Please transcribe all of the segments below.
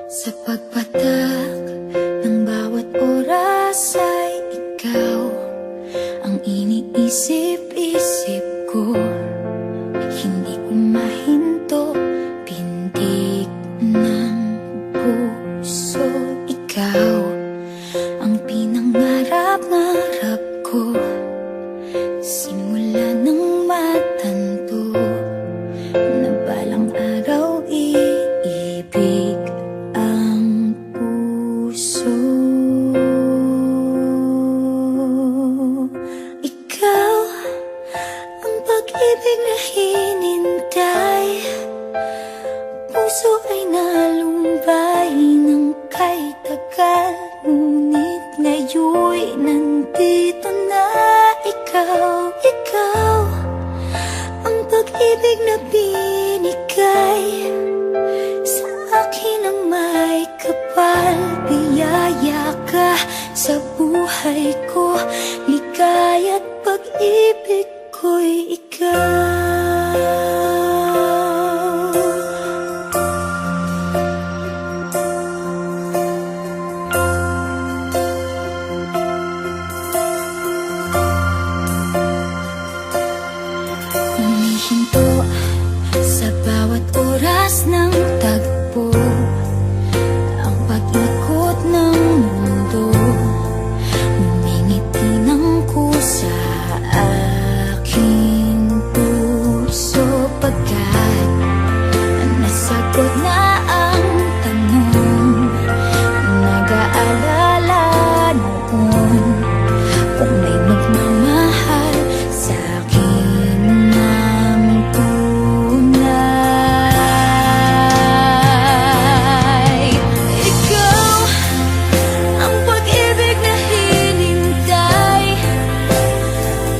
Sa pagpatak ng bawat oras ay ikaw ang iniisip-isip ko. Hindi ko mahinto, pintig ng puso. Ikaw ang pinangarap-ngarap ko, simula ng matanto na balang araw iibig ang puso. Ikaw ang pag-ibig na hinintay, puso ay nalumbay ng kay tagal, ngunit ngayon'y nandito na ikaw. Ikaw ang pag-ibig na binigay sa akin ang may kapal. Biyaya ka sa buhay ko, ligaya't pag-ibig ko'y ikaw. Humihinto sa bawat oras ng tagpo, ang pag-ikot ng mundo, ngumingiti ng kusa aking puso. Pagkat nasagot na ang tanong, nag-aalala noon kung may magmamahal sa akin ng tunay. Ikaw ang pag-ibig na hinintay,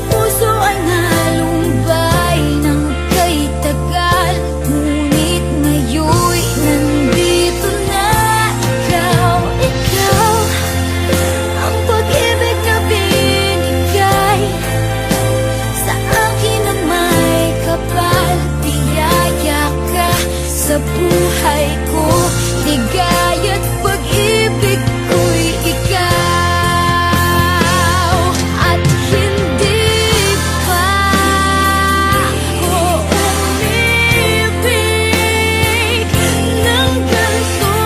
puso ay nalumbay ng kay tagal, ngunit ngayon'y nandito na ikaw. Ikaw ang pag-ibig na binigay sa akin ang may kapal. Biyaya ka sa buhay ko, ligaya't pag-ibig ko'y ikaw. At hindi pa ako umibig ng ganito,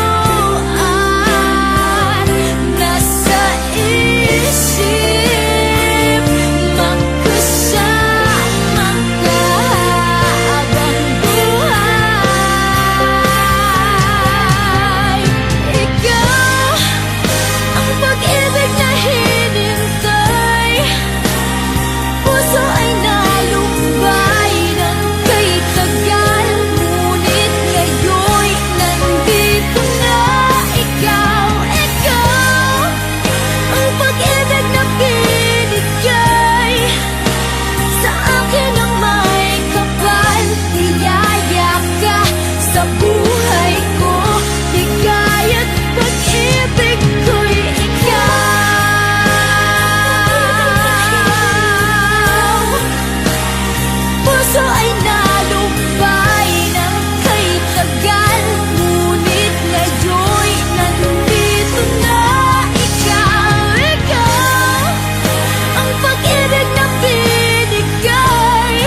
at nasa isip magkasama ka habang buhay. Ikaw ang pag-ibig na hinintay, puso ay nalumbay ng kay tagal, ngunit ngayon'y nandito na ikaw. Ikaw ang pag-ibig na binigay sa akin ang may kapal. Biyaya ka sa buhay ko, ligaya't pag-ibig ko'y ikaw. Puso ay nalumbay ng kay tagal, ngunit ngayon'y nandito na ikaw. Ikaw ang pag-ibig na binigay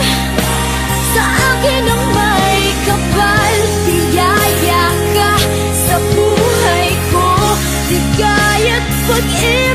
sa akin ang may kapal. Biyaya ka sa buhay ko, ligaya't pag-ibig